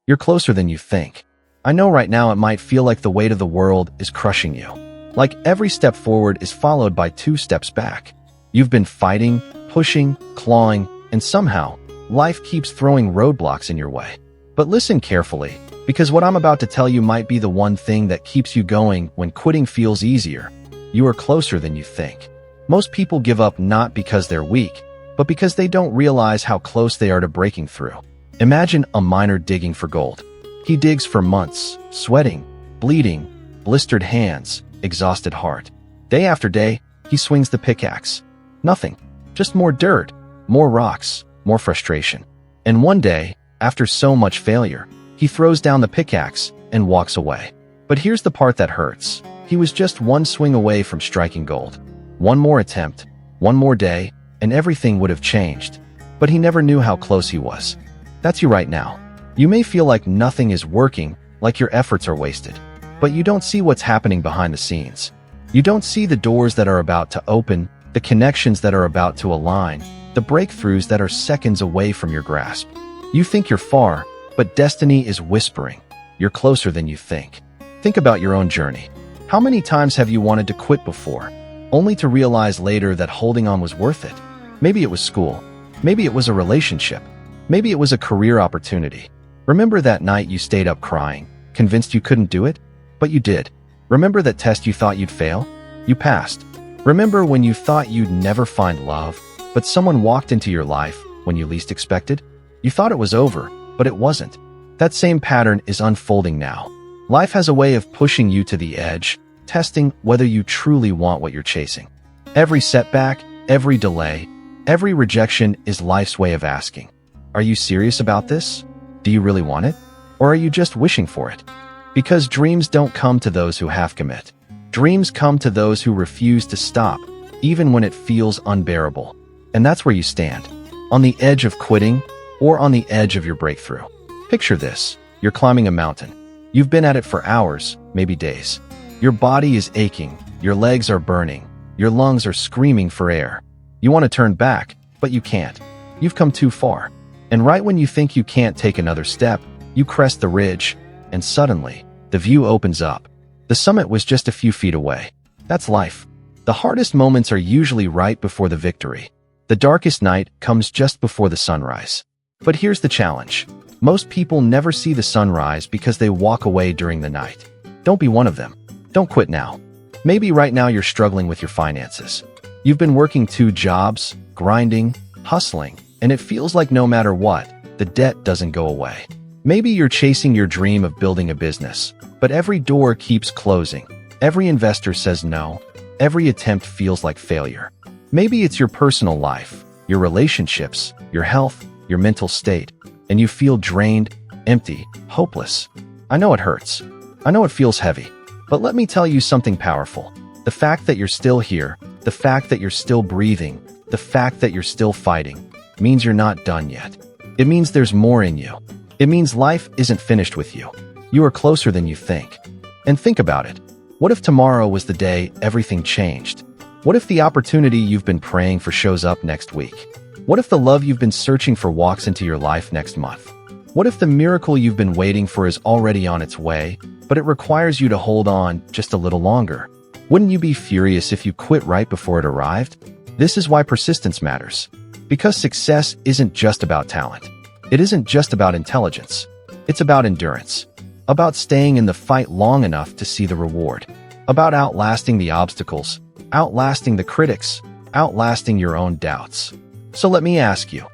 You're closer than you think. I know right now it might feel like the weight of the world is crushing you. Like every step forward is followed by 2 steps back. You've been fighting, pushing, clawing, and somehow, life keeps throwing roadblocks in your way. But listen carefully, because what I'm about to tell you might be the one thing that keeps you going when quitting feels easier. You are closer than you think. Most people give up not because they're weak, but because they don't realize how close they are to breaking through. Imagine a miner digging for gold. He digs for months, sweating, bleeding, blistered hands, exhausted heart. Day after day, he swings the pickaxe. Nothing. Just more dirt, more rocks, more frustration. And one day, after so much failure, he throws down the pickaxe and walks away. But here's the part that hurts. He was just one swing away from striking gold. One more attempt, one more day, and everything would have changed. But he never knew how close he was. That's you right now. You may feel like nothing is working, like your efforts are wasted. But you don't see what's happening behind the scenes. You don't see the doors that are about to open, the connections that are about to align, the breakthroughs that are seconds away from your grasp. You think you're far, but destiny is whispering. You're closer than you think. Think about your own journey. How many times have you wanted to quit before, only to realize later that holding on was worth it? Maybe it was school. Maybe it was a relationship. Maybe it was a career opportunity. Remember that night you stayed up crying, convinced you couldn't do it? But you did. Remember that test you thought you'd fail? You passed. Remember when you thought you'd never find love, but someone walked into your life when you least expected? You thought it was over, but it wasn't. That same pattern is unfolding now. Life has a way of pushing you to the edge, testing whether you truly want what you're chasing. Every setback, every delay, every rejection is life's way of asking, are you serious about this? Do you really want it? Or are you just wishing for it? Because dreams don't come to those who half commit. Dreams come to those who refuse to stop, even when it feels unbearable. And that's where you stand, on the edge of quitting or on the edge of your breakthrough. Picture this. You're climbing a mountain. You've been at it for hours, maybe days. Your body is aching, your legs are burning, your lungs are screaming for air. You want to turn back, but you can't. You've come too far. And right when you think you can't take another step, you crest the ridge, and suddenly, the view opens up. The summit was just a few feet away. That's life. The hardest moments are usually right before the victory. The darkest night comes just before the sunrise. But here's the challenge. Most people never see the sunrise because they walk away during the night. Don't be one of them. Don't quit now. Maybe right now you're struggling with your finances. You've been working 2 jobs, grinding, hustling, and it feels like no matter what, the debt doesn't go away. Maybe you're chasing your dream of building a business, but every door keeps closing. Every investor says no. Every attempt feels like failure. Maybe it's your personal life, your relationships, your health, your mental state, and you feel drained, empty, hopeless. I know it hurts. I know it feels heavy. But let me tell you something powerful. The fact that you're still here, the fact that you're still breathing, the fact that you're still fighting, means you're not done yet. It means there's more in you. It means life isn't finished with you. You are closer than you think. And think about it. What if tomorrow was the day everything changed? What if the opportunity you've been praying for shows up next week? What if the love you've been searching for walks into your life next month? What if the miracle you've been waiting for is already on its way, but it requires you to hold on just a little longer? Wouldn't you be furious if you quit right before it arrived? This is why persistence matters. Because success isn't just about talent. It isn't just about intelligence. It's about endurance. About staying in the fight long enough to see the reward. About outlasting the obstacles, outlasting the critics, outlasting your own doubts. So let me ask you,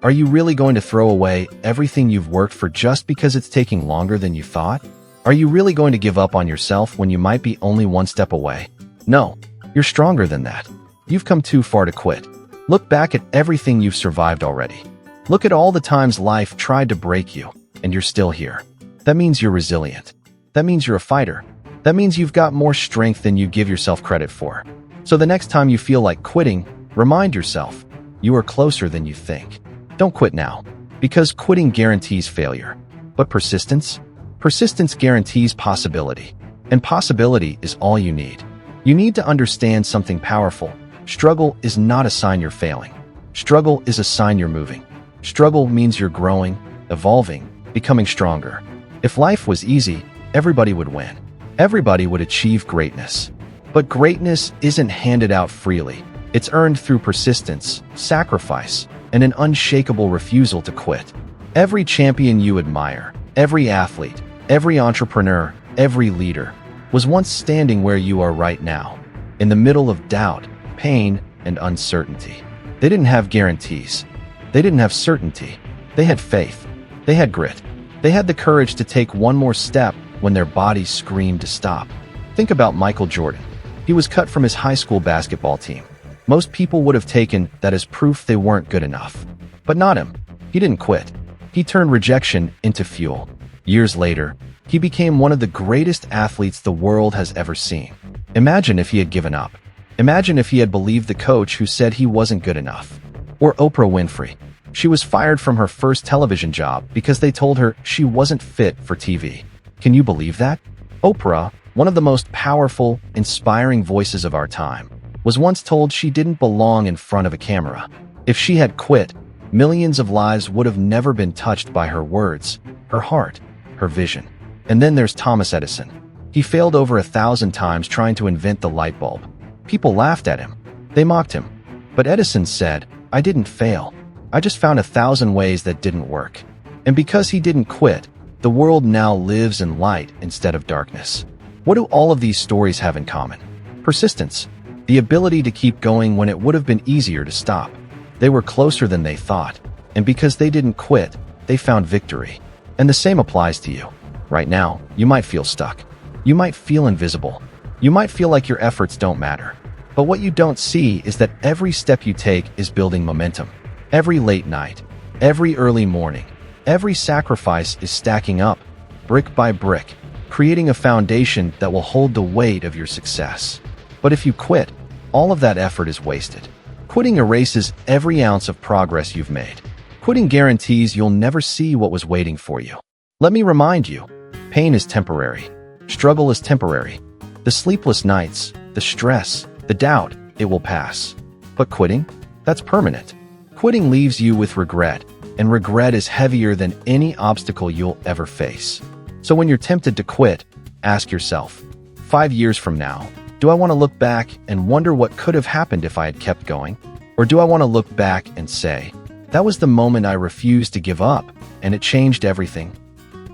are you really going to throw away everything you've worked for just because it's taking longer than you thought? Are you really going to give up on yourself when you might be only one step away? No, you're stronger than that. You've come too far to quit. Look back at everything you've survived already. Look at all the times life tried to break you, and you're still here. That means you're resilient. That means you're a fighter. That means you've got more strength than you give yourself credit for. So the next time you feel like quitting, remind yourself, you are closer than you think. Don't quit now, because quitting guarantees failure. But persistence? Persistence guarantees possibility. And possibility is all you need. You need to understand something powerful. Struggle is not a sign you're failing. Struggle is a sign you're moving. Struggle means you're growing, evolving, becoming stronger. If life was easy, everybody would win. Everybody would achieve greatness. But greatness isn't handed out freely. It's earned through persistence, sacrifice, and an unshakable refusal to quit. Every champion you admire, every athlete, every entrepreneur, every leader, was once standing where you are right now, in the middle of doubt, pain, and uncertainty. They didn't have guarantees. They didn't have certainty. They had faith. They had grit. They had the courage to take one more step when their bodies screamed to stop. Think about Michael Jordan. He was cut from his high school basketball team. Most people would have taken that as proof they weren't good enough. But not him. He didn't quit. He turned rejection into fuel. Years later, he became one of the greatest athletes the world has ever seen. Imagine if he had given up. Imagine if he had believed the coach who said he wasn't good enough. Or Oprah Winfrey. She was fired from her first television job because they told her she wasn't fit for TV. Can you believe that? Oprah, one of the most powerful, inspiring voices of our time, was once told she didn't belong in front of a camera. If she had quit, millions of lives would have never been touched by her words, her heart, her vision. And then there's Thomas Edison. He failed over 1,000 times trying to invent the light bulb. People laughed at him. They mocked him. But Edison said, "I didn't fail. I just found 1,000 ways that didn't work." And because he didn't quit, the world now lives in light instead of darkness. What do all of these stories have in common? Persistence. The ability to keep going when it would have been easier to stop. They were closer than they thought. And because they didn't quit, they found victory. And the same applies to you. Right now, you might feel stuck. You might feel invisible. You might feel like your efforts don't matter. But what you don't see is that every step you take is building momentum. Every late night, every early morning, every sacrifice is stacking up, brick by brick, creating a foundation that will hold the weight of your success. But if you quit, all of that effort is wasted. Quitting erases every ounce of progress you've made. Quitting guarantees you'll never see what was waiting for you. Let me remind you, pain is temporary. Struggle is temporary. The sleepless nights, the stress, the doubt, it will pass. But quitting? That's permanent. Quitting leaves you with regret, and regret is heavier than any obstacle you'll ever face. So when you're tempted to quit, ask yourself, 5 years from now, do I want to look back and wonder what could have happened if I had kept going? Or do I want to look back and say, that was the moment I refused to give up, and it changed everything?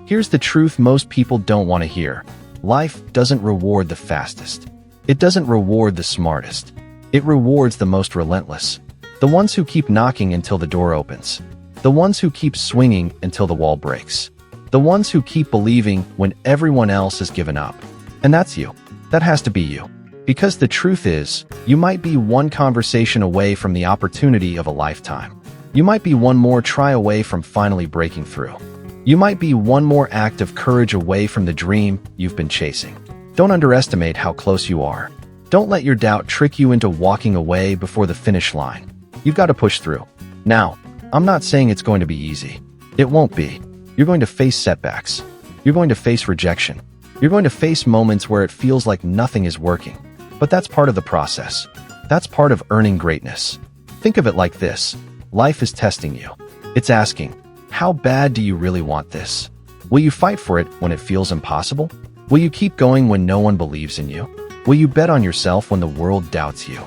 Here's the truth most people don't want to hear. Life doesn't reward the fastest. It doesn't reward the smartest. It rewards the most relentless. The ones who keep knocking until the door opens. The ones who keep swinging until the wall breaks. The ones who keep believing when everyone else has given up. And that's you. That has to be you. Because the truth is, you might be one conversation away from the opportunity of a lifetime. You might be one more try away from finally breaking through. You might be one more act of courage away from the dream you've been chasing. Don't underestimate how close you are. Don't let your doubt trick you into walking away before the finish line. You've got to push through. Now, I'm not saying it's going to be easy. It won't be. You're going to face setbacks. You're going to face rejection. You're going to face moments where it feels like nothing is working. But that's part of the process. That's part of earning greatness. Think of it like this. Life is testing you. It's asking, how bad do you really want this? Will you fight for it when it feels impossible? Will you keep going when no one believes in you? Will you bet on yourself when the world doubts you?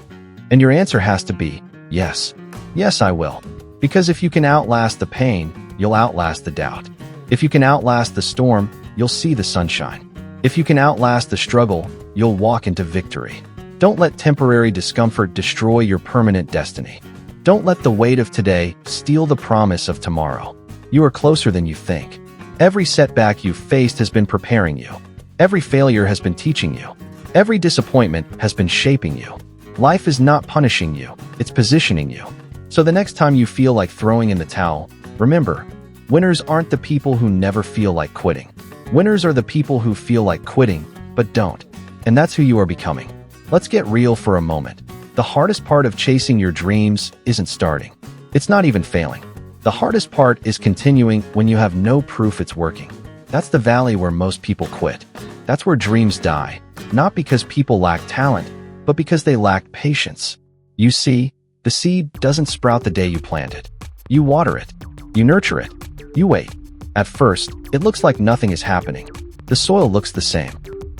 And your answer has to be, yes. Yes, I will. Because if you can outlast the pain, you'll outlast the doubt. If you can outlast the storm, you'll see the sunshine. If you can outlast the struggle, you'll walk into victory. Don't let temporary discomfort destroy your permanent destiny. Don't let the weight of today steal the promise of tomorrow. You are closer than you think. Every setback you've faced has been preparing you. Every failure has been teaching you. Every disappointment has been shaping you. Life is not punishing you, it's positioning you. So the next time you feel like throwing in the towel, remember, winners aren't the people who never feel like quitting. Winners are the people who feel like quitting, but don't. And that's who you are becoming. Let's get real for a moment. The hardest part of chasing your dreams isn't starting. It's not even failing. The hardest part is continuing when you have no proof it's working. That's the valley where most people quit. That's where dreams die, not because people lack talent, but because they lack patience. You see, the seed doesn't sprout the day you plant it. You water it. You nurture it. You wait. At first, it looks like nothing is happening. The soil looks the same.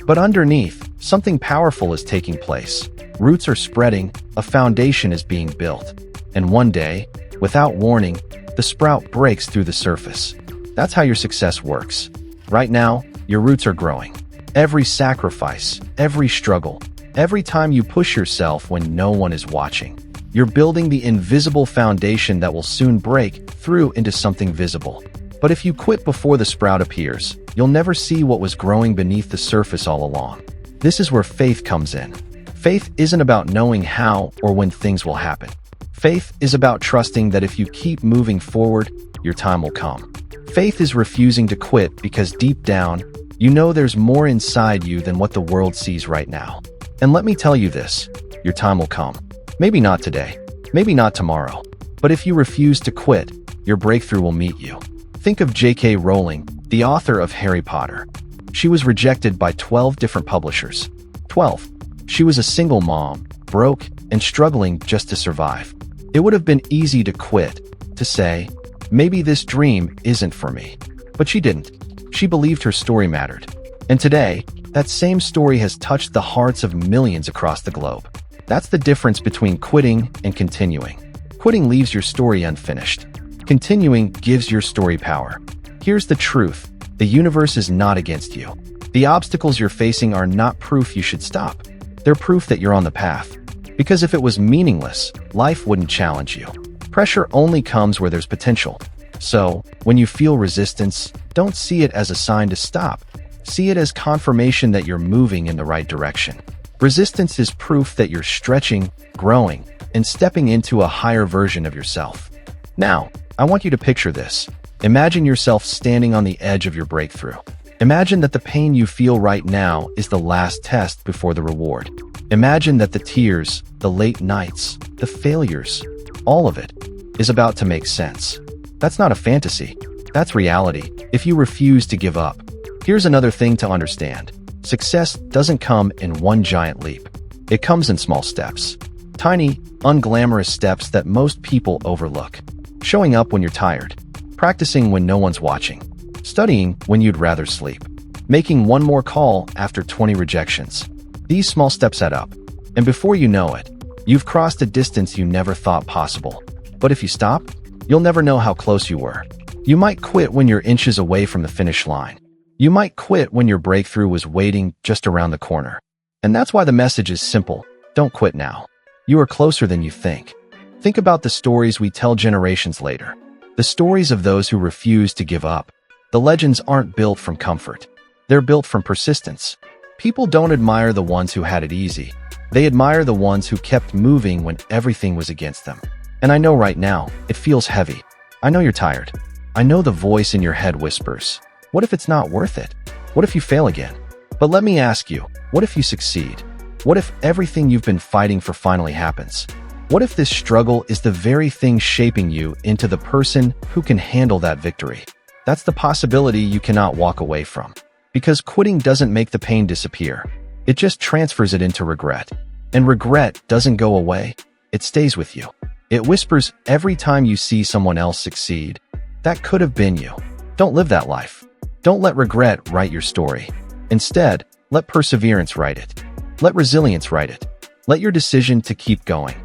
But underneath, something powerful is taking place. Roots are spreading, a foundation is being built. And one day, without warning, the sprout breaks through the surface. That's how your success works. Right now, your roots are growing. Every sacrifice, every struggle, every time you push yourself when no one is watching, you're building the invisible foundation that will soon break through into something visible. But if you quit before the sprout appears, you'll never see what was growing beneath the surface all along. This is where faith comes in. Faith isn't about knowing how or when things will happen. Faith is about trusting that if you keep moving forward, your time will come. Faith is refusing to quit because deep down, you know there's more inside you than what the world sees right now. And let me tell you this, your time will come. Maybe not today, maybe not tomorrow, but if you refuse to quit, your breakthrough will meet you. Think of J.K. Rowling, the author of Harry Potter. She was rejected by 12 different publishers. 12. She was a single mom, broke, and struggling just to survive. It would have been easy to quit, to say, maybe this dream isn't for me. But she didn't. She believed her story mattered. And today, that same story has touched the hearts of millions across the globe. That's the difference between quitting and continuing. Quitting leaves your story unfinished. Continuing gives your story power. Here's the truth. The universe is not against you. The obstacles you're facing are not proof you should stop. They're proof that you're on the path. Because if it was meaningless, life wouldn't challenge you. Pressure only comes where there's potential. So, when you feel resistance, don't see it as a sign to stop. See it as confirmation that you're moving in the right direction. Resistance is proof that you're stretching, growing, and stepping into a higher version of yourself. Now, I want you to picture this. Imagine yourself standing on the edge of your breakthrough. Imagine that the pain you feel right now is the last test before the reward. Imagine that the tears, the late nights, the failures, all of it is about to make sense. That's not a fantasy. That's reality if you refuse to give up. Here's another thing to understand. Success doesn't come in one giant leap. It comes in small steps. Tiny, unglamorous steps that most people overlook. Showing up when you're tired. Practicing when no one's watching. Studying when you'd rather sleep. Making one more call after 20 rejections. These small steps add up. And before you know it, you've crossed a distance you never thought possible. But if you stop, you'll never know how close you were. You might quit when you're inches away from the finish line. You might quit when your breakthrough was waiting just around the corner. And that's why the message is simple. Don't quit now. You are closer than you think. Think about the stories we tell generations later. The stories of those who refuse to give up. The legends aren't built from comfort. They're built from persistence. People don't admire the ones who had it easy. They admire the ones who kept moving when everything was against them. And I know right now, it feels heavy. I know you're tired. I know the voice in your head whispers, what if it's not worth it? What if you fail again? But let me ask you, what if you succeed? What if everything you've been fighting for finally happens? What if this struggle is the very thing shaping you into the person who can handle that victory? That's the possibility you cannot walk away from. Because quitting doesn't make the pain disappear. It just transfers it into regret. And regret doesn't go away. It stays with you. It whispers every time you see someone else succeed. That could have been you. Don't live that life. Don't let regret write your story. Instead, let perseverance write it. Let resilience write it. Let your decision to keep going.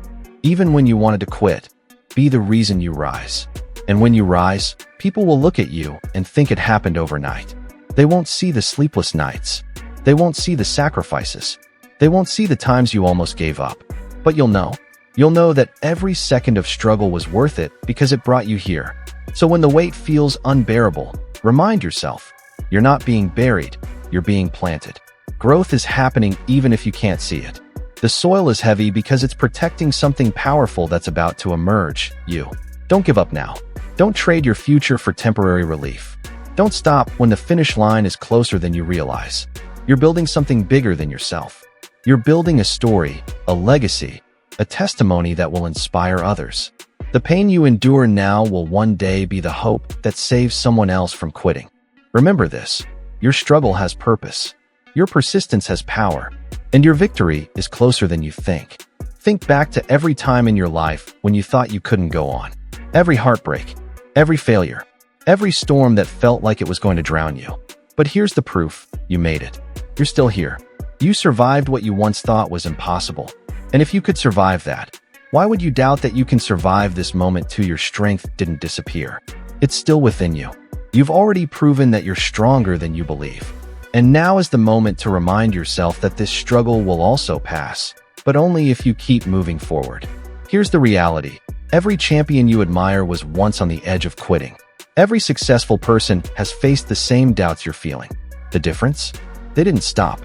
Even when you wanted to quit, be the reason you rise. And when you rise, people will look at you and think it happened overnight. They won't see the sleepless nights. They won't see the sacrifices. They won't see the times you almost gave up. But you'll know. You'll know that every second of struggle was worth it because it brought you here. So when the weight feels unbearable, remind yourself, you're not being buried, you're being planted. Growth is happening even if you can't see it. The soil is heavy because it's protecting something powerful that's about to emerge, you. Don't give up now. Don't trade your future for temporary relief. Don't stop when the finish line is closer than you realize. You're building something bigger than yourself. You're building a story, a legacy, a testimony that will inspire others. The pain you endure now will one day be the hope that saves someone else from quitting. Remember this, your struggle has purpose, your persistence has power, and your victory is closer than you think. Think back to every time in your life when you thought you couldn't go on. Every heartbreak, every failure, Every storm that felt like it was going to drown you. But here's the proof: you made it. You're still here. You survived what you once thought was impossible. And if you could survive that, why would you doubt that you can survive this moment too? Your strength didn't disappear. It's still within you. You've already proven that you're stronger than you believe. And now is the moment to remind yourself that this struggle will also pass, but only if you keep moving forward. Here's the reality. Every champion you admire was once on the edge of quitting. Every successful person has faced the same doubts you're feeling. The difference? They didn't stop.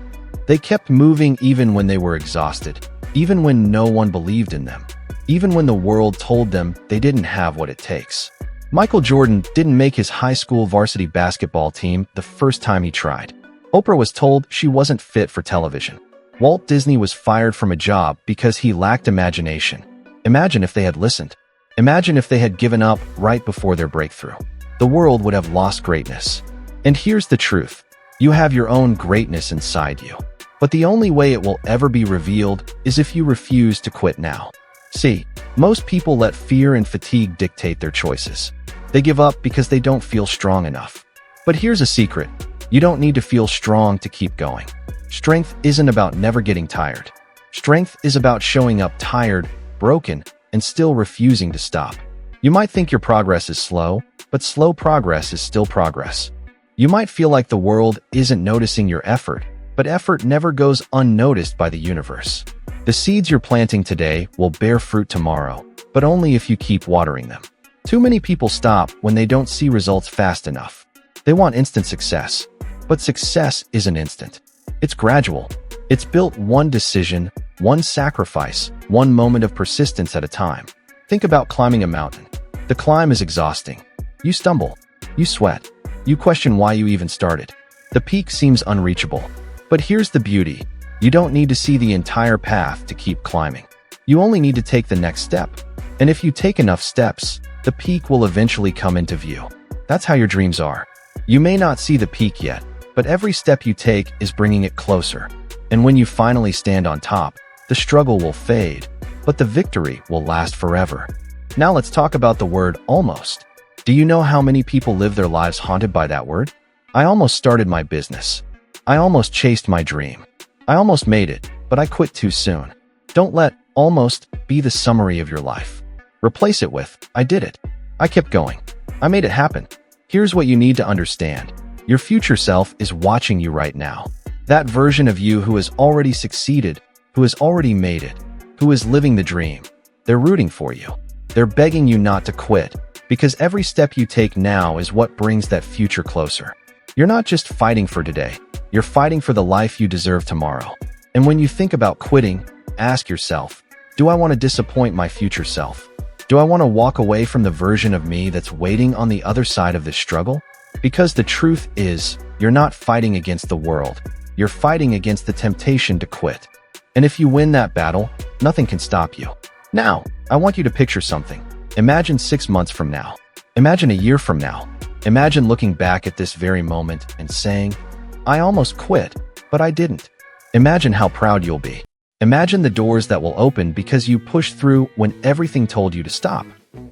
They kept moving even when they were exhausted, even when no one believed in them, even when the world told them they didn't have what it takes. Michael Jordan didn't make his high school varsity basketball team the first time he tried. Oprah was told she wasn't fit for television. Walt Disney was fired from a job because he lacked imagination. Imagine if they had listened. Imagine if they had given up right before their breakthrough. The world would have lost greatness. And here's the truth. You have your own greatness inside you. But the only way it will ever be revealed is if you refuse to quit now. See, most people let fear and fatigue dictate their choices. They give up because they don't feel strong enough. But here's a secret. You don't need to feel strong to keep going. Strength isn't about never getting tired. Strength is about showing up tired, broken, and still refusing to stop. You might think your progress is slow, but slow progress is still progress. You might feel like the world isn't noticing your effort, but effort never goes unnoticed by the universe. The seeds you're planting today will bear fruit tomorrow, but only if you keep watering them. Too many people stop when they don't see results fast enough. They want instant success, but success isn't instant. It's gradual. It's built one decision, one sacrifice, one moment of persistence at a time. Think about climbing a mountain. The climb is exhausting. You stumble. You sweat. You question why you even started. The peak seems unreachable. But here's the beauty. You don't need to see the entire path to keep climbing. You only need to take the next step. And if you take enough steps, the peak will eventually come into view. That's how your dreams are. You may not see the peak yet, but every step you take is bringing it closer. And when you finally stand on top, the struggle will fade, but the victory will last forever. Now let's talk about the word almost. Do you know how many people live their lives haunted by that word? I almost started my business. I almost chased my dream. I almost made it, but I quit too soon. Don't let almost be the summary of your life. Replace it with, I did it. I kept going. I made it happen. Here's what you need to understand. Your future self is watching you right now. That version of you who has already succeeded, who has already made it, who is living the dream. They're rooting for you. They're begging you not to quit, because every step you take now is what brings that future closer. You're not just fighting for today. You're fighting for the life you deserve tomorrow. And when you think about quitting, ask yourself, do I want to disappoint my future self? Do I want to walk away from the version of me that's waiting on the other side of this struggle? Because the truth is, you're not fighting against the world. You're fighting against the temptation to quit. And if you win that battle, nothing can stop you. Now, I want you to picture something. Imagine 6 months from now. Imagine a year from now. Imagine looking back at this very moment and saying, I almost quit, but I didn't. Imagine how proud you'll be. Imagine the doors that will open because you pushed through when everything told you to stop.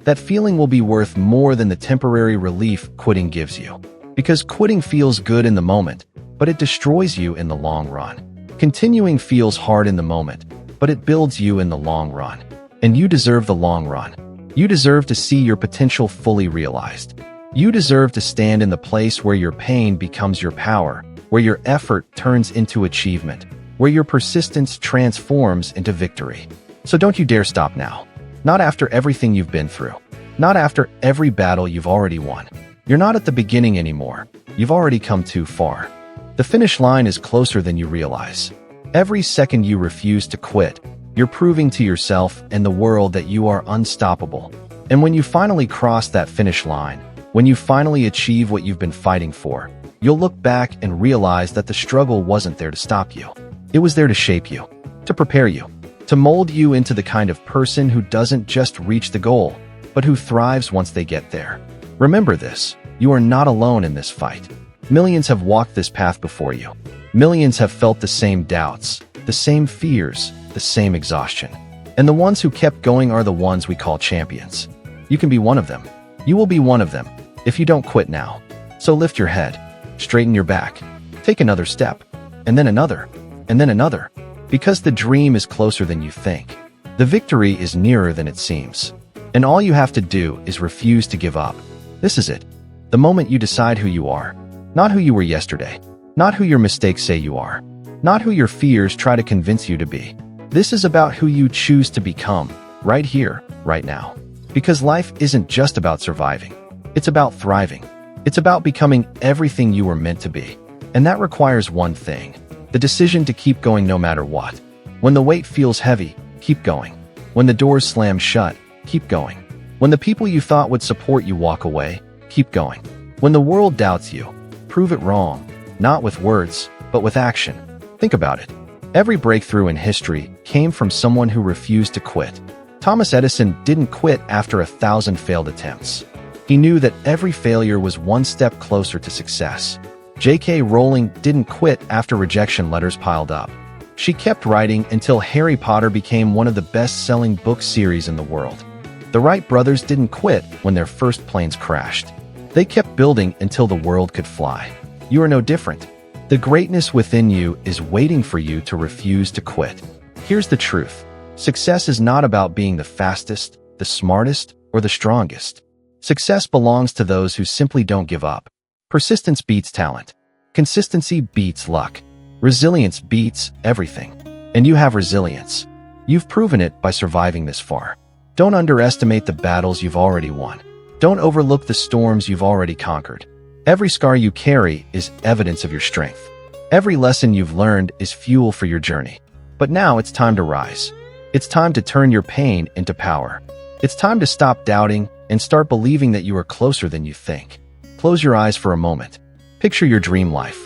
That feeling will be worth more than the temporary relief quitting gives you. Because quitting feels good in the moment, but it destroys you in the long run. Continuing feels hard in the moment, but it builds you in the long run. And you deserve the long run. You deserve to see your potential fully realized. You deserve to stand in the place where your pain becomes your power, where your effort turns into achievement, where your persistence transforms into victory. So don't you dare stop now. Not after everything you've been through. Not after every battle you've already won. You're not at the beginning anymore. You've already come too far. The finish line is closer than you realize. Every second you refuse to quit, you're proving to yourself and the world that you are unstoppable. And when you finally cross that finish line, when you finally achieve what you've been fighting for, you'll look back and realize that the struggle wasn't there to stop you. It was there to shape you, to prepare you, to mold you into the kind of person who doesn't just reach the goal, but who thrives once they get there. Remember this, you are not alone in this fight. Millions have walked this path before you. Millions have felt the same doubts, the same fears, the same exhaustion. And the ones who kept going are the ones we call champions. You can be one of them. You will be one of them. if you don't quit now. So lift your head, straighten your back, take another step, and then another, and then another, because the dream is closer than you think. The victory is nearer than it seems. And all you have to do is refuse to give up. This is it. The moment you decide who you are, not who you were yesterday, not who your mistakes say you are, not who your fears try to convince you to be. This is about who you choose to become, right here, right now. Because life isn't just about surviving. It's about thriving. It's about becoming everything you were meant to be. And that requires one thing: the decision to keep going no matter what. When the weight feels heavy, keep going. When the doors slam shut, keep going. When the people you thought would support you walk away, keep going. When the world doubts you, prove it wrong, not with words, but with action. Think about it. Every breakthrough in history came from someone who refused to quit. Thomas Edison didn't quit after 1,000 failed attempts. He knew that every failure was one step closer to success. J.K. Rowling didn't quit after rejection letters piled up. She kept writing until Harry Potter became one of the best-selling book series in the world. The Wright brothers didn't quit when their first planes crashed. They kept building until the world could fly. You are no different. The greatness within you is waiting for you to refuse to quit. Here's the truth. Success is not about being the fastest, the smartest, or the strongest. Success belongs to those who simply don't give up. Persistence beats talent. Consistency beats luck. Resilience beats everything. And you have resilience. You've proven it by surviving this far. Don't underestimate the battles you've already won. Don't overlook the storms you've already conquered. Every scar you carry is evidence of your strength. Every lesson you've learned is fuel for your journey. But now it's time to rise. It's time to turn your pain into power. It's time to stop doubting and start believing that you are closer than you think. Close your eyes for a moment. Picture your dream life.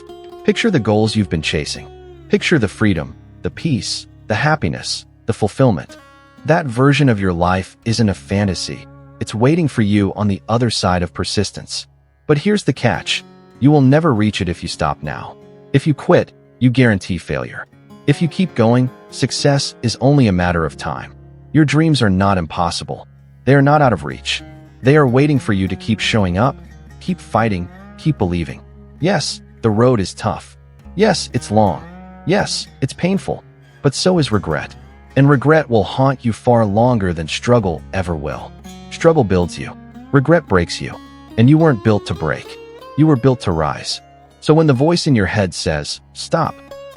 Picture the goals you've been chasing. Picture the freedom, the peace, the happiness, the fulfillment. That version of your life isn't a fantasy. It's waiting for you on the other side of persistence. But here's the catch. You will never reach it if you stop now. If you quit, you guarantee failure. If you keep going, success is only a matter of time. Your dreams are not impossible. They are not out of reach. They are waiting for you to keep showing up, keep fighting, keep believing. Yes, the road is tough. Yes, it's long. Yes, it's painful. But so is regret. And regret will haunt you far longer than struggle ever will. Struggle builds you. Regret breaks you. And you weren't built to break. You were built to rise. So when the voice in your head says, "Stop,"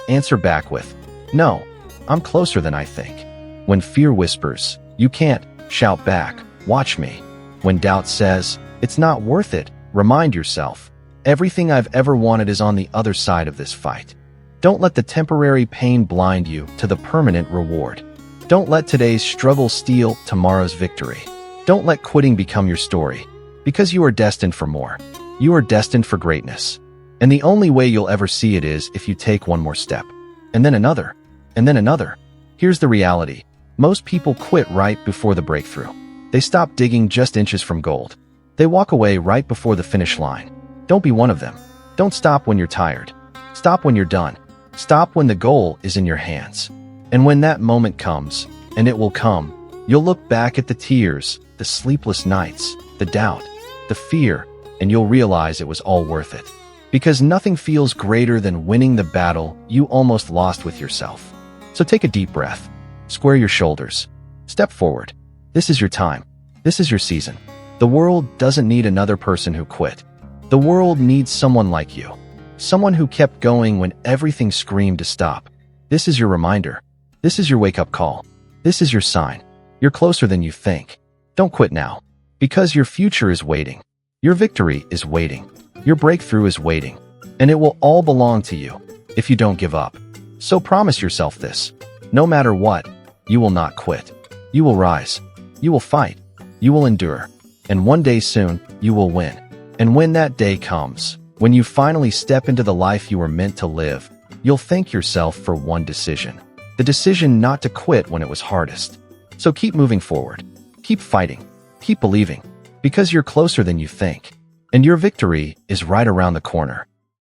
answer back with, "No, I'm closer than I think." When fear whispers, "You can't," shout back, "Watch me." When doubt says, "It's not worth it," remind yourself, "Everything I've ever wanted is on the other side of this fight." Don't let the temporary pain blind you to the permanent reward. Don't let today's struggle steal tomorrow's victory. Don't let quitting become your story, because you are destined for more. You are destined for greatness. And the only way you'll ever see it is if you take one more step, and then another, and then another. Here's the reality. Most people quit right before the breakthrough. They stop digging just inches from gold. They walk away right before the finish line. Don't be one of them. Don't stop when you're tired. Stop when you're done. Stop when the goal is in your hands. And when that moment comes, and it will come, you'll look back at the tears, the sleepless nights, the doubt, the fear, and you'll realize it was all worth it. Because nothing feels greater than winning the battle you almost lost with yourself. So take a deep breath. Square your shoulders. Step forward. This is your time. This is your season. The world doesn't need another person who quit. The world needs someone like you. Someone who kept going when everything screamed to stop. This is your reminder. This is your wake-up call. This is your sign. You're closer than you think. Don't quit now. Because your future is waiting. Your victory is waiting. Your breakthrough is waiting. And it will all belong to you if you don't give up. So promise yourself this. No matter what, you will not quit. You will rise. You will fight. You will endure. And one day soon, you will win. And when that day comes, when you finally step into the life you were meant to live, you'll thank yourself for one decision. The decision not to quit when it was hardest. So keep moving forward. Keep fighting. Keep believing. Because you're closer than you think. And your victory is right around the corner.